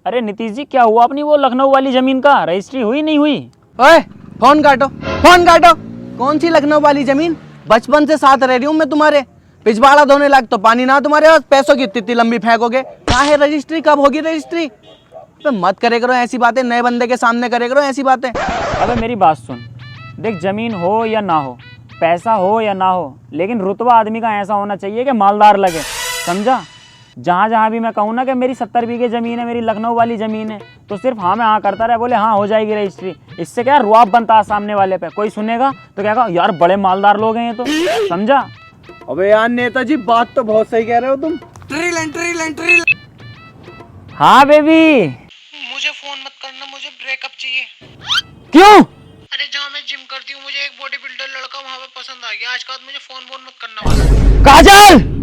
अरे नीतीश जी, क्या हुआ अपनी वो लखनऊ वाली जमीन का? रजिस्ट्री हुई नहीं हुई? ओए फोन काटो, फोन काटो। कौन सी लखनऊ वाली जमीन? बचपन से साथ रह रही हूँ मैं तुम्हारे। पिछवाड़ा धोने लायक तो पानी ना तुम्हारे पास, पैसों की इतनी लंबी फेंकोगे। कहाँ है रजिस्ट्री? कब होगी रजिस्ट्री? तो मत करे करो ऐसी बातें, नए बंदे के सामने करे करो ऐसी बातें। अबे मेरी बात सुन, देख जमीन हो या ना हो, पैसा हो या ना हो, लेकिन रुतबा आदमी का ऐसा होना चाहिए कि मालदार लगे, समझा? जहाँ जहाँ भी मैं कहूँ ना कि मेरी 70 बीघे ज़मीन है, मेरी लखनऊ वाली ज़मीन है, तो सिर्फ हाँ में हाँ करता रहे, बोले हाँ हो जाएगी रजिस्ट्री। इससे क्या रुआब बनता है सामने वाले पे, कोई सुनेगा तो क्या कहा यार बड़े मालदार लोग हैं ये तो, समझा? अबे यार नेताजी, बात तो बहुत सही कह रहे हो तुम। ट्रिल। हाँ बेबी। मुझे फोन मत करना, मुझे ब्रेकअप चाहिए। क्यों? अरे जहाँ मैं जिम करती हूँ, मुझे एक बॉडी बिल्डर लड़का वहाँ पे पसंद आ गया। आज के बाद मुझे फोन मत करना बस। काजल,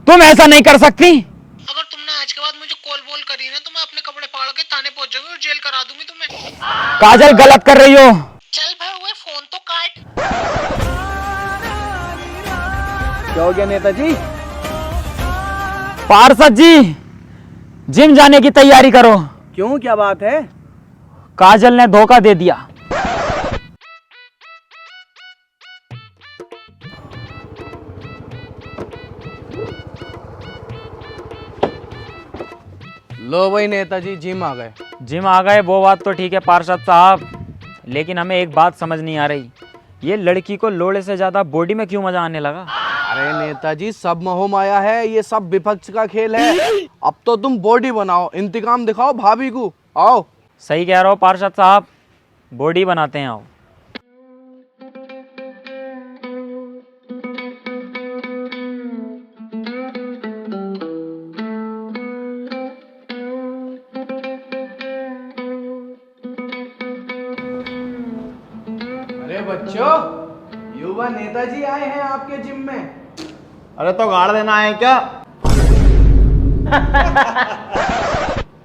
तुम ऐसा नहीं कर सकती। अगर तुमने आज के बाद मुझे कॉल बोल करी ना, तो मैं अपने कपड़े फाड़ के थाने पहुँच जाऊंगी और जेल करा दूंगी तुम्हें। काजल गलत कर रही हो। चल भाई, वो फोन तो काट। क्या हो गया नेताजी? पार्षद जी, जिम जाने की तैयारी करो। क्यों, क्या बात है? काजल ने धोखा दे दिया। लो भाई नेताजी, जिम आ गए। जिम आ गए वो बात तो ठीक है पार्षद साहब, लेकिन हमें एक बात समझ नहीं आ रही, ये लड़की को लोड़े से ज्यादा बॉडी में क्यों मजा आने लगा? अरे नेताजी, सब मोह माया है, ये सब विपक्ष का खेल है। अब तो तुम बॉडी बनाओ, इंतकाम दिखाओ भाभी को। आओ। सही कह रहे हो पार्षद साहब, बॉडी बनाते हैं आओ। अरे बच्चों, युवा नेताजी आए हैं आपके जिम में। अरे तो गाड़ देना है क्या?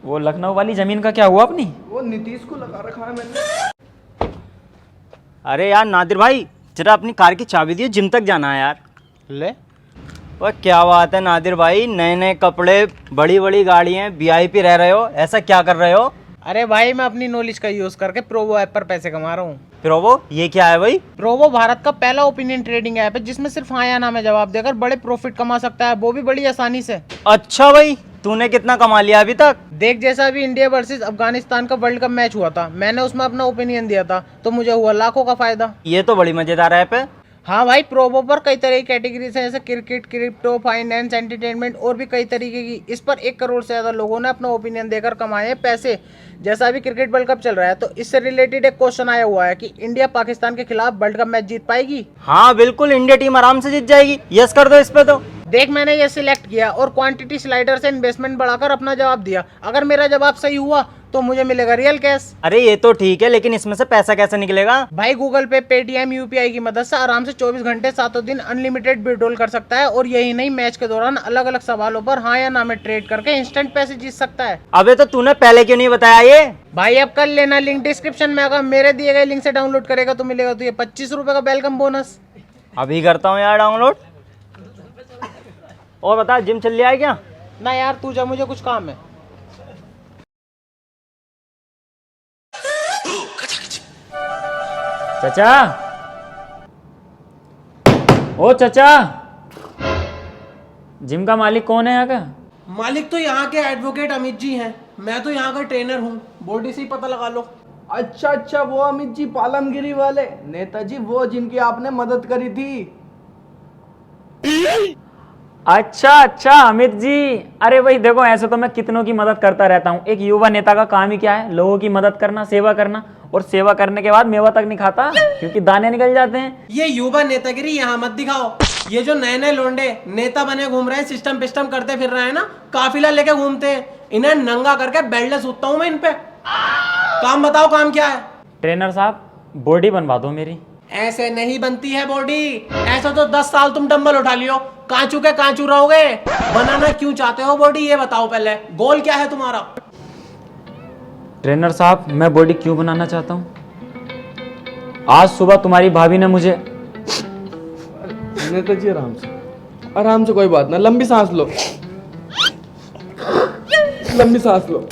वो लखनऊ वाली जमीन का क्या हुआ अपनी? वो नीतीश को लगा रखा है मैंने। अरे यार नादिर भाई, जरा अपनी कार की चाबी दियो, जिम तक जाना है यार। ले। वह क्या बात है नादिर भाई, नए नए कपड़े, बड़ी बड़ी गाड़ियाँ, वीआईपी रह रहे हो, ऐसा क्या कर रहे हो? अरे भाई, मैं अपनी नॉलेज का यूज करके प्रोवो ऐप पर पैसे कमा रहा हूँ। प्रोवो, ये क्या है भाई? प्रोवो भारत का पहला ओपिनियन ट्रेडिंग ऐप है, जिसमें सिर्फ हाँ या ना में जवाब देकर बड़े प्रॉफिट कमा सकता है, वो भी बड़ी आसानी से। अच्छा भाई, तूने कितना कमा लिया अभी तक? देख, जैसा अभी इंडिया वर्सेस अफगानिस्तान का वर्ल्ड कप मैच हुआ था, मैंने उसमें अपना ओपिनियन दिया था, तो मुझे हुआ लाखों का फायदा। ये तो बड़ी मजेदार ऐप है। हाँ भाई, प्रोवो पर कई तरह की कैटेगरीज हैं, जैसे क्रिकेट, क्रिप्टो, फाइनेंस, एंटरटेनमेंट और भी कई तरीके की। इस पर 1 करोड़ से ज्यादा लोगों ने अपना ओपिनियन देकर कमाए हैं पैसे। जैसा अभी क्रिकेट वर्ल्ड कप चल रहा है, तो इससे रिलेटेड एक क्वेश्चन आया हुआ है कि इंडिया पाकिस्तान के खिलाफ वर्ल्ड कप मैच जीत पाएगी? हाँ बिल्कुल, इंडिया टीम आराम से जीत जाएगी। यस कर दो इस पे तो। देख, मैंने ये सिलेक्ट किया और क्वांटिटी स्लाइडर से इन्वेस्टमेंट बढ़ाकर अपना जवाब दिया। अगर मेरा जवाब सही हुआ तो मुझे मिलेगा रियल कैश। अरे ये तो ठीक है, लेकिन इसमें से पैसा कैसे निकलेगा? भाई, गूगल पे, पेटीएम, यूपीआई की मदद से आराम से 24 घंटे 7 दिन अनलिमिटेड विड्रॉल कर सकता है। और यही नहीं, मैच के दौरान अलग अलग सवालों पर हाँ या ना में ट्रेड करके इंस्टेंट पैसे जीत सकता है। अबे तो तूने पहले क्यों नहीं बताया ये? भाई अब कर लेना, लिंक डिस्क्रिप्शन में। अगर मेरे दिए गए लिंक से डाउनलोड करेगा तो मिलेगा तुझे 25 रुपए का वेलकम बोनस। अभी करता हूँ यार डाउनलोड। और बता, जिम चल लिया है क्या? ना यार, तू जा, मुझे कुछ काम है। चाचा, ओ चाचा, जिम का मालिक कौन है यहाँ का? मालिक तो यहाँ के एडवोकेट अमित जी हैं। मैं तो यहाँ का ट्रेनर हूँ, बॉडी से ही पता लगा लो। अच्छा, वो अमित जी पालमगिरी वाले नेताजी, वो जिनकी आपने मदद करी थी। अच्छा अमित जी। अरे भाई देखो, ऐसे तो मैं कितनों की मदद करता रहता हूँ। एक युवा नेता का काम ही क्या है? लोगों की मदद करना, सेवा करना। और सेवा करने के बाद मेवा तक नहीं खाता, क्योंकि दाने निकल जाते हैं। ये युवा नेतागिरी यहाँ मत दिखाओ। ये जो नए नए लोंडे नेता बने घूम रहे हैं, सिस्टम पिस्टम करते फिर रहे हैं ना, काफिला लेके घूमते हैं, इन्हें नंगा करके बेल्ट सूतता हूँ मैं इन पे। काम बताओ, काम क्या है? ट्रेनर साहब, बॉडी बनवा दो मेरी। ऐसे नहीं बनती है बॉडी। ऐसा तो 10 साल तुम डंबल उठा लियो, कांचू के कांचू रहोगे। बनाना क्यों चाहते हो बॉडी, ये बताओ पहले। गोल क्या है तुम्हारा? ट्रेनर साहब, मैं बॉडी क्यों बनाना चाहता हूँ? आज सुबह तुम्हारी भाभी ने मुझे। नेताजी आराम से, कोई बात ना। लंबी सांस लो, लंबी सांस लो।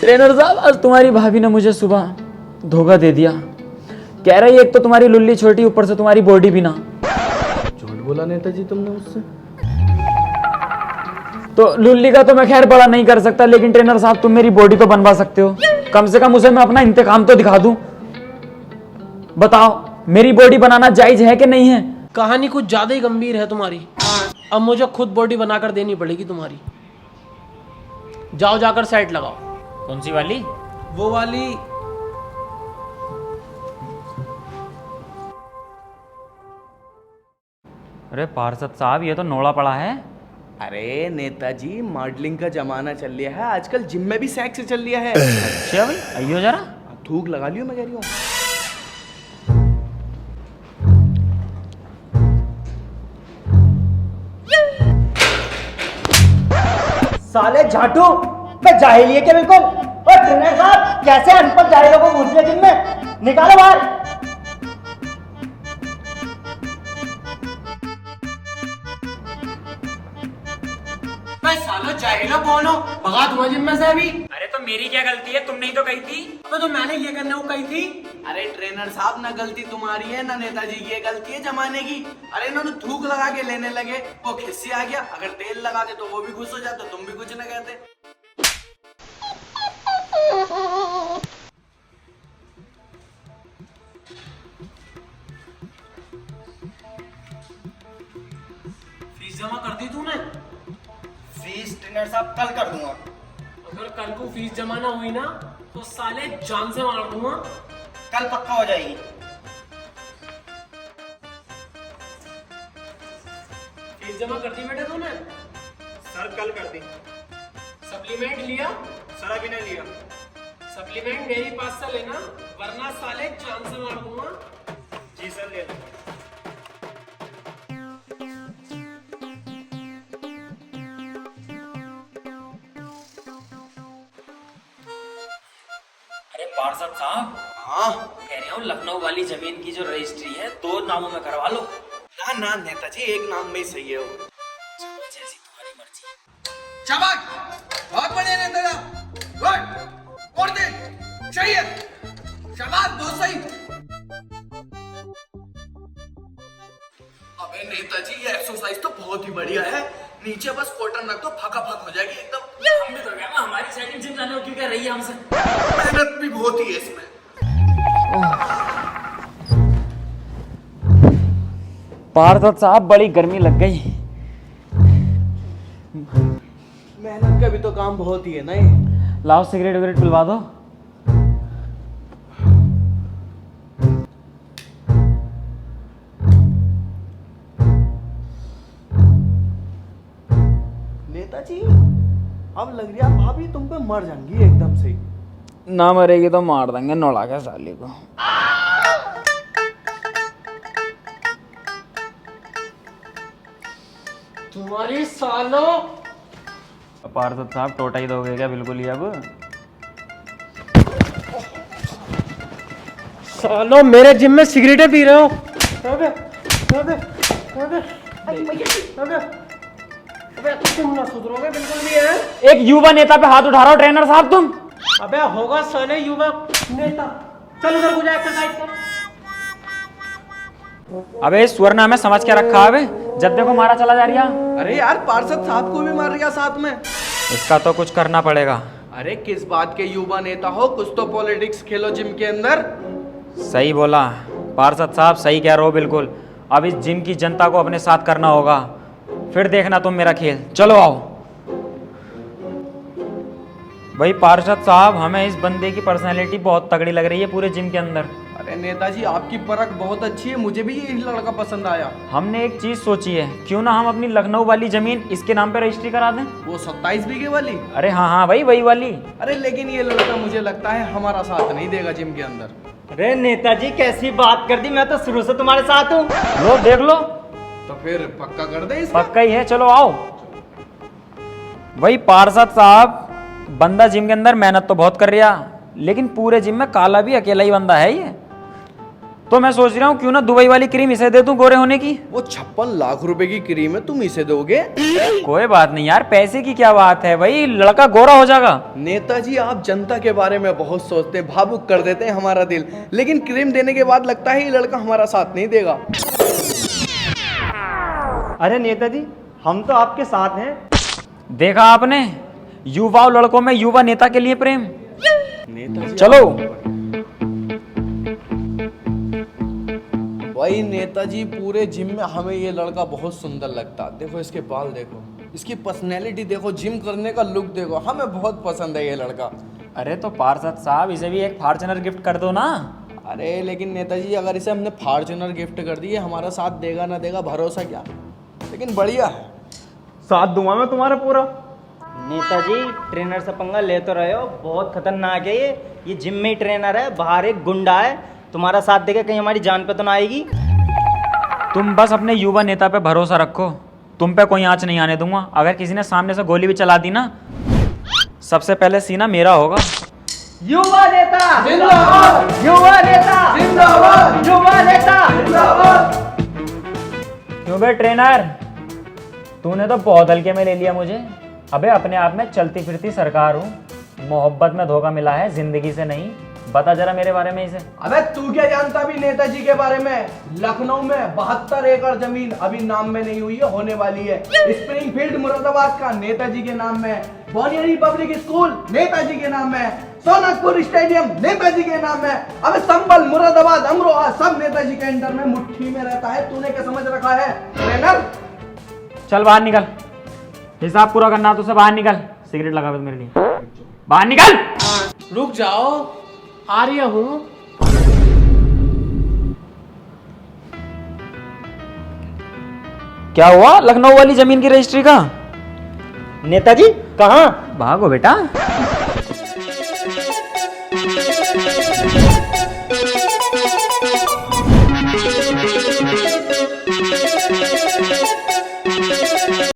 ट्रेनर साहब आज तुम्हारी भाभी ने मुझे सुबह धोखा दे दिया। कह रही एक तो तुम्हारी लुल्ली छोटी, ऊपर से तुम्हारी बॉडी भी ना। झूठ बोला नेताजी तुमने मुझसे। तो लुल्ली का तो मैं खैर बड़ा नहीं कर सकता, लेकिन ट्रेनर साहब तुम मेरी बॉडी तो बनवा सकते हो। कम से कम उसे मैं अपना इंतकाम तो दिखा दूं। बताओ मेरी बॉडी बनाना जायज है कि नहीं है? कहानी कुछ ज्यादा ही गंभीर है तुम्हारी। अब मुझे खुद बॉडी बनाकर देनी पड़ेगी तुम्हारी। जाओ जाकर सेट लगाओ। कौन सी वाली? वो वाली। अरे पार्षद साहब ये तो नोड़ा पड़ा है। अरे नेताजी मॉडलिंग का जमाना चल लिया है आजकल, जिम में भी सेक्स चल लिया है। अच्छा भाई आइयो जरा। थूक लगा लियो मैं कह रही हूँ। साले झाटू, मैं जाहिल ही है क्या बिल्कुल? और ट्रेनर साहब कैसे अनपढ़ जाहिलों को घुस लिया जिम में? निकालो बाहर। मैं साला जाहिला कौन हो? भगा दूंगा जिम में से अभी। अरे तो मेरी क्या गलती है? तुमने ही तो कही थी। तो मैंने ये करने को कही थी। अरे ट्रेनर साहब ना गलती तुम्हारी है ना नेताजी की, ये गलती है जमाने की। अरे इन्होंने थूक लगा के लेने लगे, वो खिस्सी आ गया। अगर तेल लगाते तो वो भी खुश हो जाते, तुम भी कुछ ना कहते। फीस जमा कर दी तूने? फीस ट्रेनर साहब कल कर दूंगा। अगर कल को फीस जमा ना हुई ना तो साले जान से मार दूंगा। कल पक्का हो जाएगी। फीस जमा कर दी बेटा तूने? सर कल कर दी। सप्लीमेंट लिया? सर अभी नहीं लिया। सप्लीमेंट मेरी पास से लेना, वरना साले जान से मार दूंगा। जी सर ले लूंगा। अरे पार्षद साहब, हाँ कह रहा हूँ लखनऊ वाली जमीन की जो रजिस्ट्री है 2 नामों में करवा लो। ना ना नेताजी, एक नाम में ही सही है वो। जैसी तुम्हारी मर्जी। शाबाश, बहुत बढ़िया नेता, गुड, और दे, सही है, शाबाश, बहुत सही। अबे नेताजी ये एक्सरसाइज तो बहुत ही बढ़िया है। नीचे बस कॉटन रख दो, फका हो जाएगी एकदम। हम भी तो क्या हमारी सेटिंग जिम जाने को क्यों कह रही है हमसे? मेहनत भी बहुत ही है इसमें। पार्षद साहब बड़ी गर्मी लग गई। मेहनत का भी तो काम बहुत ही है ना ये। लाओ सिगरेट विगरेट पिलवा दो। नेताजी अब लग रहा भाभी तुम पे मर जाएंगी एकदम से। ना मरेगी तो मार देंगे नोड़ा के साले को। तुम्हारी सालो। पार्षद साहब टोटा ही दोगे क्या बिल्कुल ही अब? सालो मेरे जिम में सिगरेटें पी रहे हो? अबे अबे अबे अबे अबे तुम ना सुधरोगे बिल्कुल भी है। एक युवा नेता पे हाथ उठा रहा हो ट्रेनर साहब तुम। अबे होगा साले युवक नेता। चल उधर को जा एक्सरसाइज कर। अबे स्वर्ण में समझ के रखा है, जब देखो मारा चला जा रहा। अरे यार पार्षद साहब को भी मार दिया साथ में। इसका तो कुछ करना पड़ेगा। अरे किस बात के युवा नेता हो, कुछ तो पॉलिटिक्स खेलो जिम के अंदर। सही बोला पार्षद साहब, सही कह रहे हो बिल्कुल। अब इस जिम की जनता को अपने साथ करना होगा, फिर देखना तुम मेरा खेल। चलो आओ। भाई पार्षद साहब, हमें इस बंदे की पर्सनैलिटी बहुत तगड़ी लग रही है पूरे जिम के अंदर। अरे नेताजी आपकी परख बहुत अच्छी है, मुझे भी यही लड़का पसंद आया। हमने एक चीज सोची है, क्यों ना हम अपनी लखनऊ वाली जमीन इसके नाम पे रजिस्ट्री करा दें। वो 27 बीघे वाली। अरे हाँ हाँ भाई वही वाली। अरे लेकिन ये लड़का मुझे लगता है हमारा साथ नहीं देगा जिम के अंदर। अरे नेताजी कैसी बात कर दी, मैं तो शुरू से तुम्हारे साथ हूँ। लो देख लो। तो फिर पक्का कर दे इसका। पक्का ही है, चलो आओ। वही पार्षद साहब, बंदा जिम के अंदर मेहनत तो बहुत कर रहा, लेकिन पूरे जिम में काला भी अकेला ही बंदा है ये। तो मैं सोच रहा हूँ क्यों ना दुबई वाली क्रीम इसे दे दूं गोरे होने की। वो 56 लाख रुपए की क्रीम है, तुम इसे दोगे? कोई बात नहीं यार, पैसे की क्या बात है भाई, लड़का गोरा हो जाएगा। नेताजी आप जनता के बारे में बहुत सोचते हैं, भावुक कर देते हैं हमारा दिल, लेकिन क्रीम देने के बाद लगता है ये लड़का हमारा साथ नहीं देगा। अरे नेताजी, हम तो आपके साथ हैं। देखा आपने, युवा लड़कों में युवा नेता के लिए प्रेम। नेताजी चलो। भाई नेताजी पूरे जिम में हमें ये लड़का बहुत सुंदर लगता। देखो इसके बाल देखो, इसकी पर्सनैलिटी देखो, जिम करने का लुक देखो, हमें बहुत पसंद है ये लड़का। अरे तो पार्षद साहब इसे भी एक फॉर्च्यूनर गिफ्ट कर दो ना। अरे लेकिन नेताजी अगर इसे हमने फॉर्च्यूनर गिफ्ट कर दी, ये हमारा साथ देगा ना देगा भरोसा क्या, लेकिन बढ़िया है। साथ दूंगा मैं तुम्हारा पूरा। नेताजी ट्रेनर से पंगा ले तो रहे हो, बहुत खतरनाक है ये जिम में ही ट्रेनर है, बाहर एक गुंडा है, तुम्हारा साथ देके कहीं हमारी जान पे तो ना आएगी। तुम बस अपने युवा नेता पे भरोसा रखो, तुम पे कोई आंच नहीं आने दूंगा। अगर किसी ने सामने से गोली भी चला दी ना, सबसे पहले सीना मेरा होगा। युवा नेता जिंदाबाद, युवा नेता जिंदाबाद, युवा नेता जिंदाबाद। क्यों बे ट्रेनर, तूने तो बहुत हल्के में ले लिया मुझे। अबे अपने आप में चलती फिरती सरकार हूँ, मोहब्बत में धोखा मिला है, जिंदगी से नहीं। बता जरा मेरे बारे में इसे। अबे तू क्या जानता भी नेताजी के बारे में? लखनऊ में 72 एकड़ जमीन अभी नाम में नहीं हुई है, होने वाली है। स्प्रिंगफील्ड मुरादाबाद का नेताजी के नाम में, बोनियरी पब्लिक स्कूल नेताजी के नाम में, सोनकपुर स्टेडियम नेताजी के नाम में, अबे संबल, मुरादाबाद, अमरोहा सब नेताजी के अंडर में, मुट्ठी में रहता है। तूने क्या समझ रखा है ट्रेनर? चल बाहर निकल, हिसाब पूरा करना तो से बाहर निकल। सिगरेट लगा मेरे लिए, बाहर निकल। रुक जाओ, आ रही हूँ। क्या हुआ लखनऊ वाली जमीन की रजिस्ट्री का? नेताजी कहाँ? भागो बेटा।